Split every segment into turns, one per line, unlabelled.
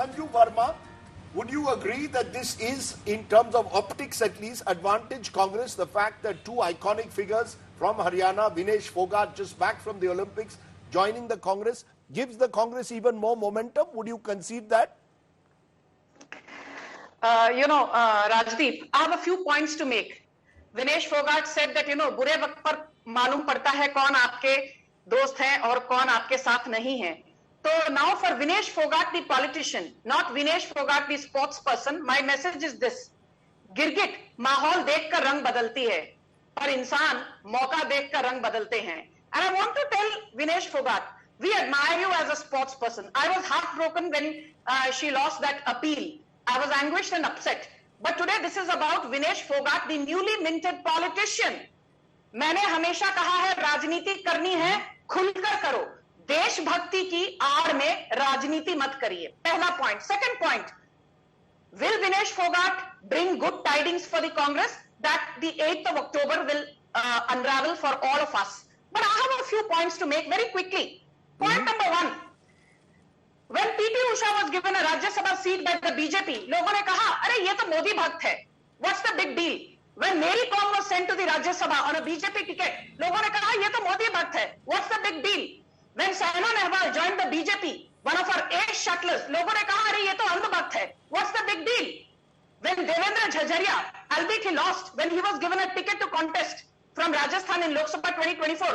Sanju Verma, would you agree that this is, in terms of optics at least, advantage Congress? The fact that two iconic figures from Haryana, Vinesh Phogat, just back from the Olympics, joining the Congress, gives the Congress even more momentum. Would you concede that?
Rajdeep, I have a few points to make. Vinesh Phogat said that, बुरे वक्त पर मालूम पड़ता है कौन आपके दोस्त हैं और कौन आपके साथ नहीं है. So now for Vinesh Phogat, the politician, not Vinesh Phogat, the sports person, my message is this. गिरगिट माहौल देखकर रंग बदलती है और इंसान मौका देखकर रंग बदलते हैं. And I want to tell Vinesh Phogat, we admire you as a sports person. I was heartbroken when she lost that appeal. I was anguished and upset. But today this is about Vinesh Phogat, the newly minted politician. मैंने हमेशा कहा है राजनीति करनी है खुलकर करो, देशभक्ति की आड़ में राजनीति मत करिए. पहला point. Second point, will Vinesh Phogat bring good tidings for the Congress that the 8th of October will unravel for all of us? But I have a few points to make very quickly. Point number one, when PT Usha was given a Rajya Sabha seat by the BJP, लोगों ने कहा अरे ये तो मोदी भक्त है, what's the big deal? When Mary Kom was sent to the Rajya Sabha on a BJP ticket, लोगों ने कहा ये तो मोदी भक्त है, what's the big deal? When Saina Nehwal joined the BJP, one of our ace shuttlers, लोगों ने कहा अरे ये तो अंध भक्त है, what's the big deal? When Devendra Jhajharia, albeit he lost, when he was given a ticket to contest from Rajasthan in Lok Sabha 2024,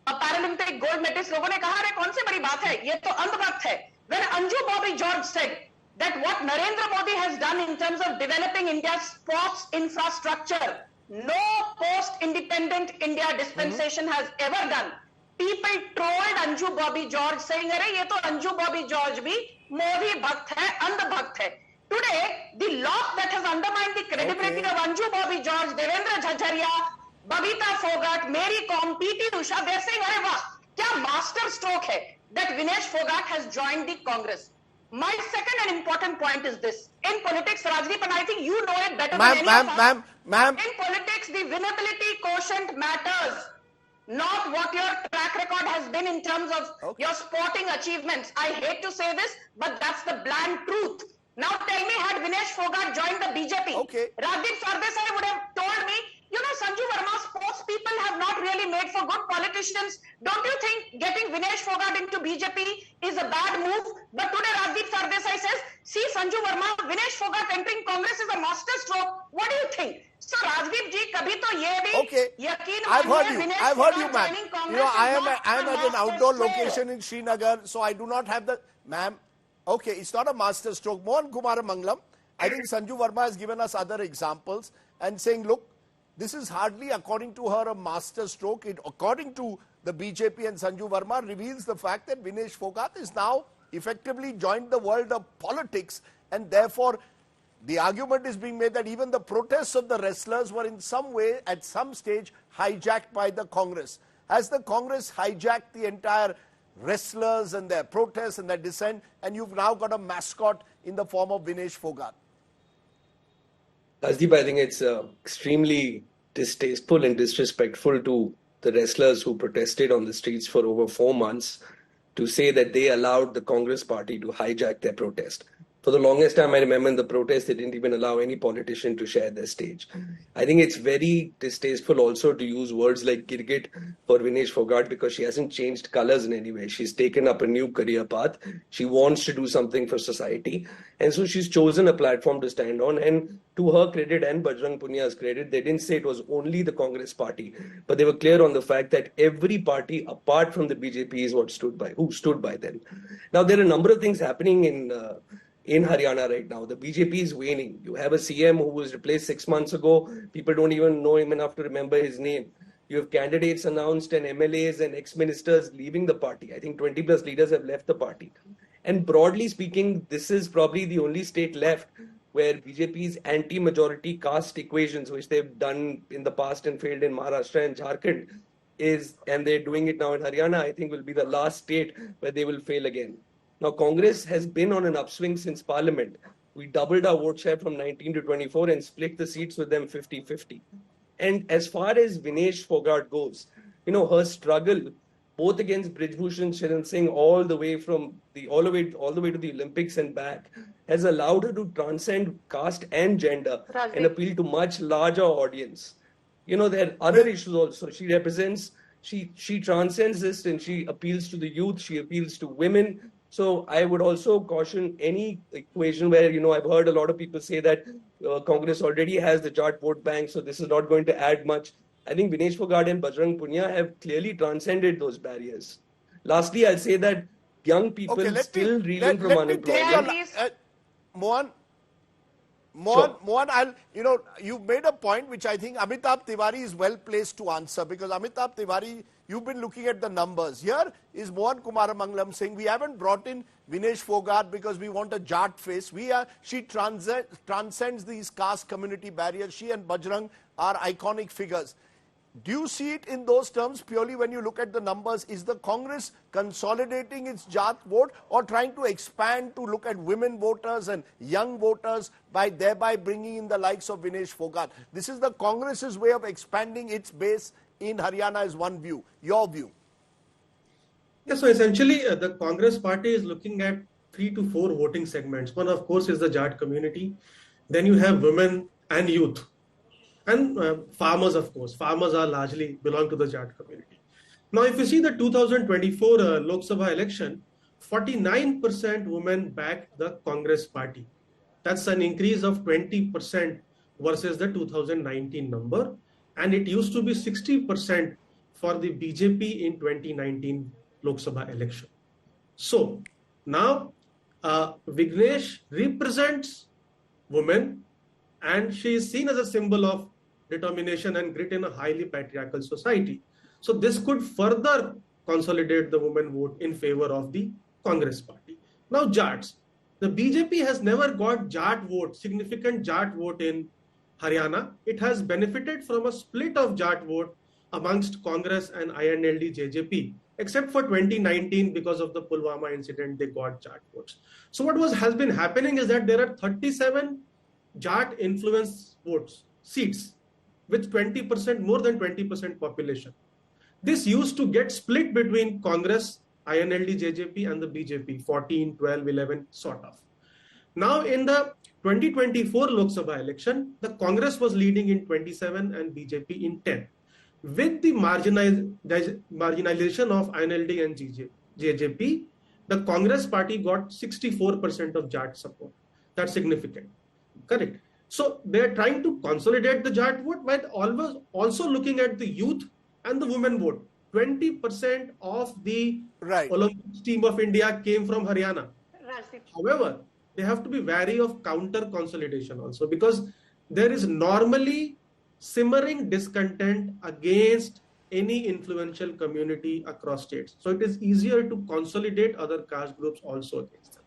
a Paralympic gold medalist, लोगों ने कहा अरे कौन सी बड़ी बात है, ये तो अंध भक्त है. When Anju Bobby George said that what Narendra Modi has done in terms of developing India's sports infrastructure, no post-independent India dispensation has ever done. People trolled Anju Bobby George saying, "अरे ये तो Anju Bobby George भी मोदी भक्त है, अंध भक्त है." Today, the lock that has undermined the credibility of Anju Bobby George, Devendra Jhajharia, Babita Phogat, Mary Kom, PT Usha, they're saying, "अरे वाह, क्या master stroke है that Vinesh Phogat has joined the Congress." My second and important point is this. In politics, Rajdeep, and I think you know it better than any of us.
Ma'am.
In politics, the winnability quotient matters, not what your track record has been in terms of your sporting achievements. I hate to say this, but that's the bland truth. Now tell me, had Vinesh Phogat joined the BJP, Rajdeep Sardesai would have told me, Sanju Verma, sports people have not really made for good politicians. Don't you think getting Vinesh Phogat into BJP is a bad move? But today Rajdeep Sardesai says, see Sanju Verma, Vinesh Phogat entering Congress is a master stroke. What do you think? So Rajdeep ji, kabhi to ye bhi yakin maniye,
I've heard you, ma'am. I am at an outdoor location in Srinagar, so I do not have the, ma'am. Okay, it's not a master stroke. Mohan Kumar Mangalam, I think Sanju Verma has given us other examples and saying, look, this is hardly, according to her, a master stroke. It, according to the BJP and Sanju Verma, reveals the fact that Vinesh Phogat is now effectively joined the world of politics, and therefore the argument is being made that even the protests of the wrestlers were in some way, at some stage, hijacked by the Congress. Has the Congress hijacked the entire wrestlers and their protests and their dissent, and you've now got a mascot in the form of Vinesh Phogat?
Rajdeep, I think it's extremely distasteful and disrespectful to the wrestlers who protested on the streets for over 4 months to say that they allowed the Congress party to hijack their protest. For the longest time, I remember in the protest, they didn't even allow any politician to share their stage. I think it's very distasteful also to use words like Girgit for Vinesh Phogat because she hasn't changed colors in any way. She's taken up a new career path. She wants to do something for society. And so she's chosen a platform to stand on. And to her credit and Bajrang Punya's credit, they didn't say it was only the Congress party, but they were clear on the fact that every party apart from the BJP is who stood by them. Now, there are a number of things happening in Haryana right now. The BJP is waning. You have a CM who was replaced 6 months ago. People don't even know him enough to remember his name. You have candidates announced and MLAs and ex-ministers leaving the party. I think 20 plus leaders have left the party. And broadly speaking, this is probably the only state left where BJP's anti-majority caste equations, which they've done in the past and failed in Maharashtra and Jharkhand, and they're doing it now in Haryana, I think will be the last state where they will fail again. Now, Congress has been on an upswing since Parliament. We doubled our vote share from 19 to 24 and split the seats with them 50-50. And as far as Vinesh Phogat goes, her struggle both against Brijbhushan Sharan Singh all the way to the Olympics and back has allowed her to transcend caste and gender and
Rajdeep.
appeal to much larger audience. You know, there are other issues also. She transcends this and she appeals to the youth, she appeals to women. So I would also caution any equation where, you know, I've heard a lot of people say that Congress already has the Jat vote bank, so this is not going to add much. I think Vinesh Phogat and Bajrang Punia have clearly transcended those barriers. Lastly, I'll say that young people
Okay,
still reeling from
let me take
unemployment.
your, Mohan,
Sure.
Mohan, you made a point which I think Amitabh Tiwari is well placed to answer, because Amitabh Tiwari, you've been looking at the numbers. Here is Mohan Kumaramangalam saying we haven't brought in Vinesh Phogat because we want a Jat face. She transcends these caste community barriers. She and Bajrang are iconic figures. Do you see it in those terms purely when you look at the numbers? Is the Congress consolidating its Jat vote or trying to expand to look at women voters and young voters by thereby bringing in the likes of Vinesh Phogat? This is the Congress's way of expanding its base in Haryana is one view. Your view?
Yeah, so essentially the Congress party is looking at 3 to 4 voting segments. One, of course, is the Jat community. Then you have women and youth. And farmers, of course. Farmers are largely belong to the Jat community. Now, if you see the 2024 Lok Sabha election, 49% women backed the Congress party. That's an increase of 20% versus the 2019 number. And it used to be 60% for the BJP in 2019 Lok Sabha election. So now Vignesh represents women, and she is seen as a symbol of determination and grit in a highly patriarchal society. So this could further consolidate the women vote in favor of the Congress party. Now Jats. The BJP has never got Jat vote, significant Jat vote in Haryana. It has benefited from a split of Jat vote amongst Congress and INLD JJP, except for 2019 because of the Pulwama incident, they got Jat votes. So what has been happening is that there are 37 Jat influence votes, seats, with 20%, more than 20% population. This used to get split between Congress, INLD, JJP and the BJP, 14, 12, 11, sort of. Now in the 2024 Lok Sabha election, the Congress was leading in 27 and BJP in 10. With the marginalization of INLD and JJP, the Congress party got 64% of Jat support. That's significant. Correct. So they're trying to consolidate the Jat vote by always also looking at the youth and the women vote. 20% of the Olympics team of India came from Haryana. However, they have to be wary of counter consolidation also, because there is normally simmering discontent against any influential community across states. So it is easier to consolidate other caste groups also against them.